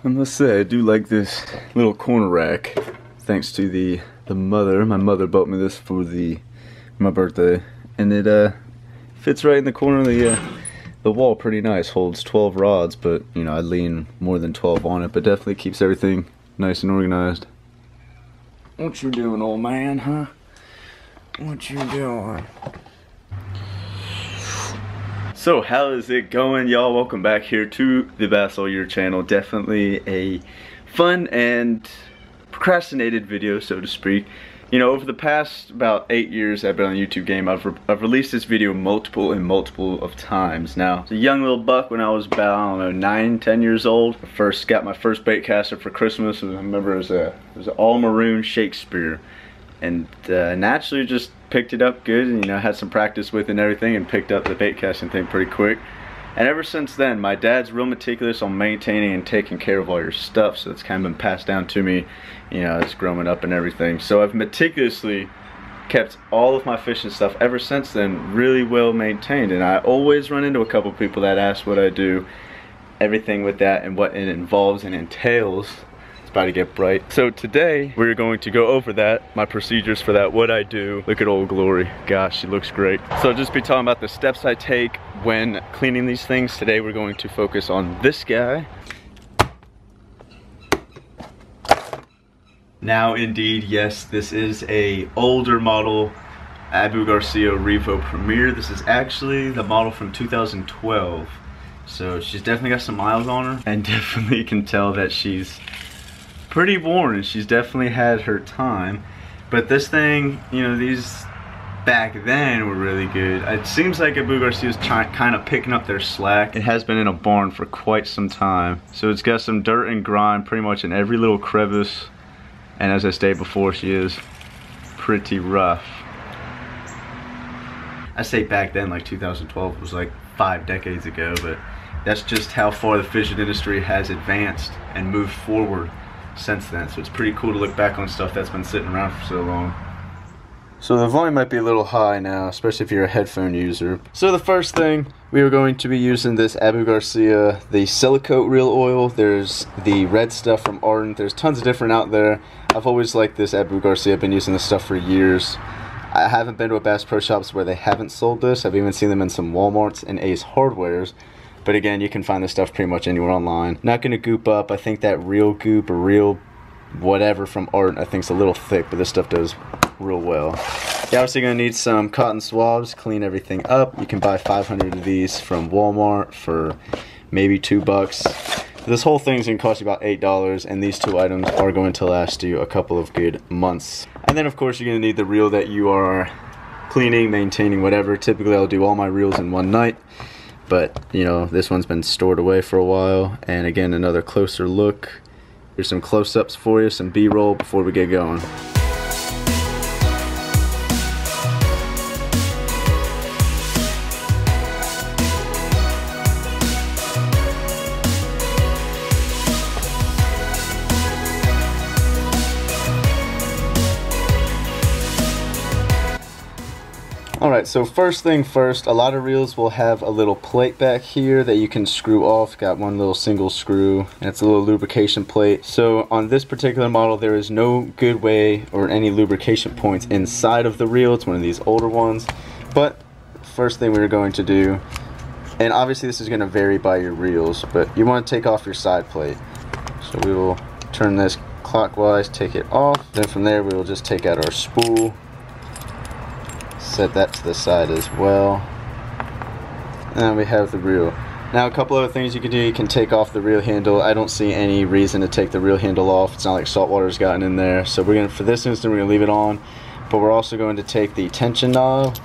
I must say, I do like this little corner rack. Thanks to the mother. My mother bought me this for my birthday, and it fits right in the corner of the wall pretty nice. Holds 12 rods, but you know, I lean more than 12 on it, but definitely keeps everything nice and organized. What you doing, old man, huh? What you doing? So how is it going, y'all? Welcome back here to the Bass All Year channel. Definitely a fun and procrastinated video, so to speak. You know, over the past about 8 years I've been on the YouTube game, I've released this video multiple of times. Now, I was a young little buck when I was about, I don't know, 9, 10 years old. I first got my first bait caster for Christmas, and I remember it was an all maroon Shakespeare. And naturally just picked it up good, and you know, had some practice with it and everything, and picked up the bait casting thing pretty quick. And ever since then, my dad's real meticulous on maintaining and taking care of all your stuff, so it's kind of been passed down to me, you know, as growing up and everything. So I've meticulously kept all of my fishing stuff ever since then really well maintained, and I always run into a couple people that ask what I do, everything with that and what it involves and entails. About to get bright. So today we're going to go over that, my procedures for that, what I do. Look at old Glory, gosh, she looks great. So I'll just be talking about the steps I take when cleaning these things. Today we're going to focus on this guy. Now indeed, yes, this is a older model Abu Garcia Revo Premier. This is actually the model from 2012. So she's definitely got some miles on her, and definitely can tell that she's pretty worn, and she's definitely had her time. But this thing, you know, these back then were really good. It seems like Abu Garcia's kind of picking up their slack. It has been in a barn for quite some time, so it's got some dirt and grime pretty much in every little crevice, and as I stated before, she is pretty rough. I say back then, like 2012 was like 5 decades ago, but that's just how far the fishing industry has advanced and moved forward since then. So it's pretty cool to look back on stuff that's been sitting around for so long. So the volume might be a little high now, especially if you're a headphone user. So the first thing, we are going to be using this Abu Garcia, the Silicote reel oil. There's the red stuff from Ardent. There's tons of different out there. I've always liked this Abu Garcia. I've been using this stuff for years. I haven't been to a Bass Pro Shops where they haven't sold this. I've even seen them in some Walmarts and Ace Hardwares. But again, you can find this stuff pretty much anywhere online. Not gonna goop up. I think that real goop or real whatever from Art, I think, is a little thick, but this stuff does real well. You're obviously gonna need some cotton swabs, clean everything up. You can buy 500 of these from Walmart for maybe $2. This whole thing's gonna cost you about $8, and these 2 items are going to last you a couple of good months. And then of course you're gonna need the reel that you are cleaning, maintaining, whatever. Typically I'll do all my reels in one night. But, you know, this one's been stored away for a while. And again, another closer look. Here's some close-ups for you, some B-roll before we get going. Alright, so first thing first, a lot of reels will have a little plate back here that you can screw off. Got one little single screw, and it's a little lubrication plate. So on this particular model, there is no good way or any lubrication points inside of the reel. It's one of these older ones. But first thing we're going to do, and obviously this is going to vary by your reels, but you want to take off your side plate. So we will turn this clockwise, take it off. Then from there we will just take out our spool. Set that to the side as well, and then we have the reel. Now a couple other things you can do, you can take off the reel handle. I don't see any reason to take the reel handle off. It's not like salt water's gotten in there, so we're gonna, for this instant, we're gonna leave it on, but we're also going to take the tension knob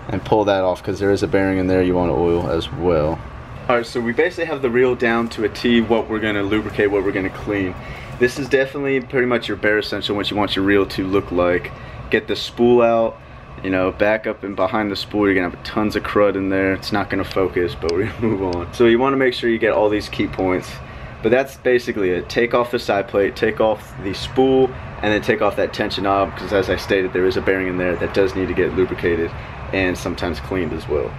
and pull that off, because there is a bearing in there you want to oil as well. Alright, so we basically have the reel down to a T, what we're gonna lubricate, what we're gonna clean. This is definitely pretty much your bare essential, what you want your reel to look like. Get the spool out. You know, back up and behind the spool, you're gonna have tons of crud in there. It's not gonna focus, but we're gonna move on. So you wanna make sure you get all these key points. But that's basically it. Take off the side plate, take off the spool, and then take off that tension knob, because as I stated, there is a bearing in there that does need to get lubricated and sometimes cleaned as well.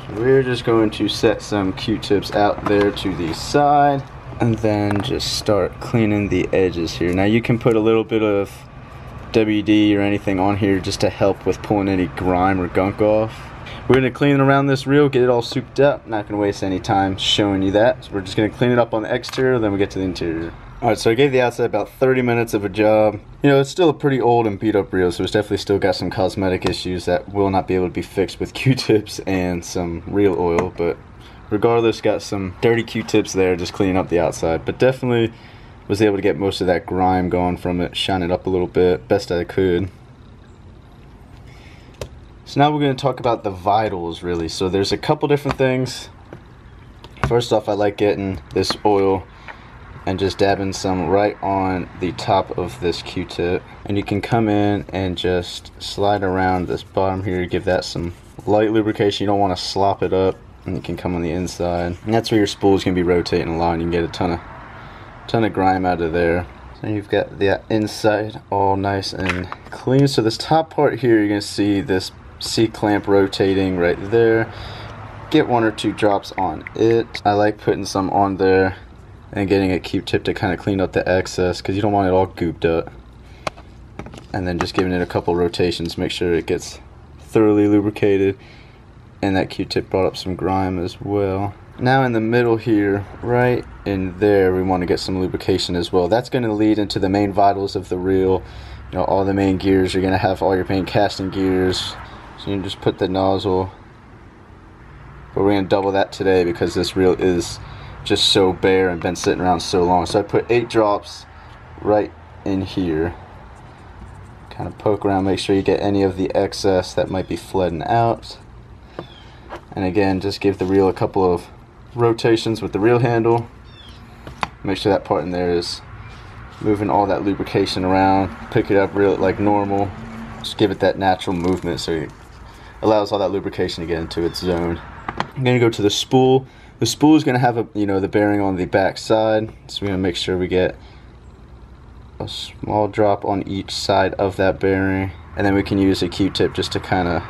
So we're just going to set some Q-tips out there to the side. And then just start cleaning the edges here. Now you can put a little bit of WD or anything on here just to help with pulling any grime or gunk off. We're going to clean around this reel, get it all souped up. Not going to waste any time showing you that. So we're just going to clean it up on the exterior, then we get to the interior. Alright, so I gave the outside about 30 minutes of a job. You know, it's still a pretty old and beat up reel, so it's definitely still got some cosmetic issues that will not be able to be fixed with Q-tips and some reel oil, but regardless, got some dirty Q-tips there just cleaning up the outside, but definitely was able to get most of that grime going from it, shine it up a little bit, best I could. So now we're going to talk about the vitals, really. So there's a couple different things. First off, I like getting this oil and just dabbing some right on the top of this Q-tip, and you can come in and just slide around this bottom here, give that some light lubrication. You don't want to slop it up, and you can come on the inside, and that's where your spool's going to be rotating a lot, and you can get a ton of grime out of there. So you've got the inside all nice and clean. So this top part here, you're going to see this C-clamp rotating right there. Get 1 or 2 drops on it. I like putting some on there and getting a Q-tip to kind of clean up the excess, because you don't want it all gooped up. And then just giving it a couple rotations, make sure it gets thoroughly lubricated. And that Q-tip brought up some grime as well. Now in the middle here, right in there, we want to get some lubrication as well. That's going to lead into the main vitals of the reel. You know, all the main gears. You're going to have all your main casting gears. So you can just put the nozzle. But we're going to double that today because this reel is just so bare and been sitting around so long. So I put 8 drops right in here. Kind of poke around, make sure you get any of the excess that might be flooding out. And again, just give the reel a couple of rotations with the reel handle. Make sure that part in there is moving all that lubrication around. Pick it up, reel it like normal. Just give it that natural movement so it allows all that lubrication to get into its zone. I'm going to go to the spool. The spool is going to have a, you know, the bearing on the back side, so we're going to make sure we get a small drop on each side of that bearing, and then we can use a Q-tip just to kind of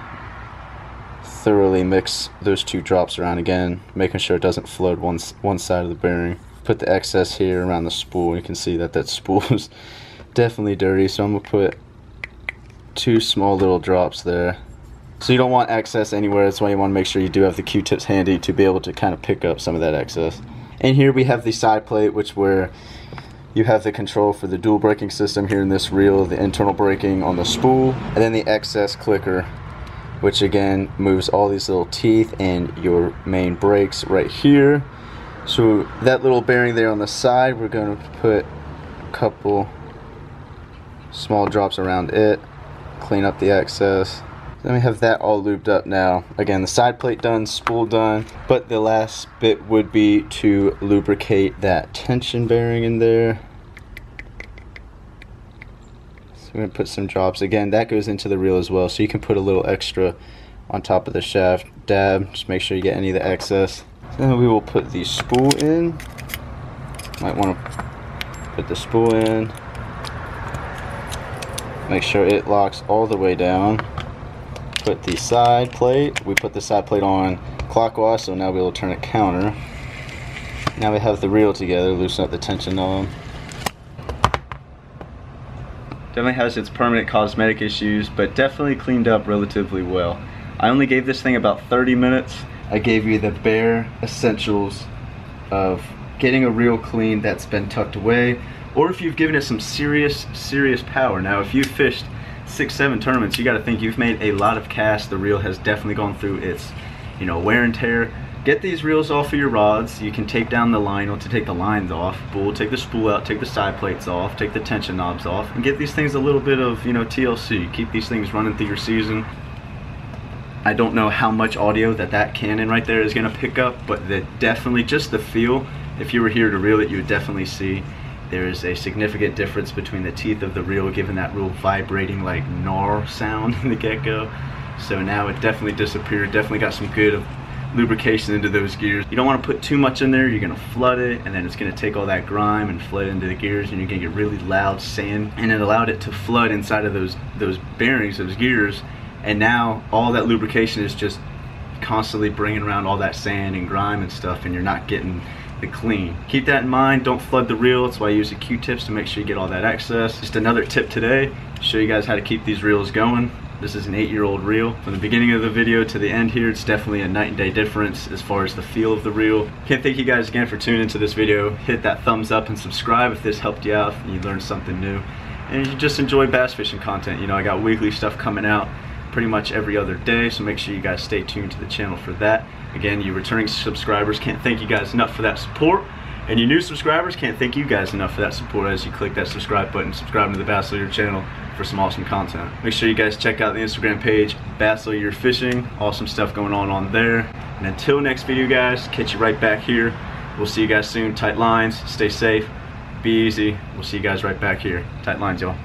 thoroughly mix those 2 drops around again, making sure it doesn't flood one side of the bearing. Put the excess here around the spool. You can see that that spool is definitely dirty, so I'm going to put 2 small little drops there. So you don't want excess anywhere. That's why you want to make sure you do have the Q-tips handy to be able to kind of pick up some of that excess. And here we have the side plate, which where you have the control for the dual braking system here in this reel, the internal braking on the spool, and then the excess clicker, which again moves all these little teeth and your main brakes right here. So that little bearing there on the side, we're going to put a couple small drops around it, clean up the excess. Then we have that all lubed up now. Again, the side plate done, spool done, but the last bit would be to lubricate that tension bearing in there. So we're going to put some drops. Again, that goes into the reel as well, so you can put a little extra on top of the shaft. Dab, just make sure you get any of the excess. Then we will put the spool in. Might want to put the spool in. Make sure it locks all the way down. Put the side plate. We put the side plate on clockwise, so now we'll turn it counter. Now we have the reel together, loosen up the tension knob. Definitely has its permanent cosmetic issues, but definitely cleaned up relatively well. I only gave this thing about 30 minutes. I gave you the bare essentials of getting a reel clean that's been tucked away, or if you've given it some serious power. Now if you've fished 6-7 tournaments, you got to think you've made a lot of casts. The reel has definitely gone through its, you know, wear and tear. Get these reels off of your rods. You can take down the line to take the lines off. Spool, take the spool out, take the side plates off, take the tension knobs off, and give these things a little bit of, you know, TLC. Keep these things running through your season. I don't know how much audio that cannon right there is going to pick up, but definitely just the feel. If you were here to reel it, you would definitely see there is a significant difference between the teeth of the reel, given that real vibrating like gnar sound in the get-go. So now it definitely disappeared. Definitely got some good lubrication into those gears. You don't want to put too much in there. You're going to flood it, and then it's going to take all that grime and flood into the gears, and you're going to get really loud sand. And it allowed it to flood inside of those bearings, those gears. And now all that lubrication is just constantly bringing around all that sand and grime and stuff, and you're not getting the clean. Keep that in mind, don't flood the reel. That's why I use the Q-tips to make sure you get all that excess. Just another tip today, show you guys how to keep these reels going. This is an 8-year-old reel. From the beginning of the video to the end here, it's definitely a night and day difference as far as the feel of the reel. Can't thank you guys again for tuning into this video. Hit that thumbs up and subscribe if this helped you out and you learned something new. And you just enjoy bass fishing content. You know, I got weekly stuff coming out pretty much every other day, so make sure you guys stay tuned to the channel for that. Again, you returning subscribers, can't thank you guys enough for that support. And you new subscribers, can't thank you guys enough for that support as you click that subscribe button, subscribe to the Bass Lawyer channel for some awesome content. Make sure you guys check out the Instagram page, Bass Lawyer Fishing. Awesome stuff going on there. And until next video, guys, catch you right back here. We'll see you guys soon. Tight lines, stay safe, be easy. We'll see you guys right back here. Tight lines, y'all.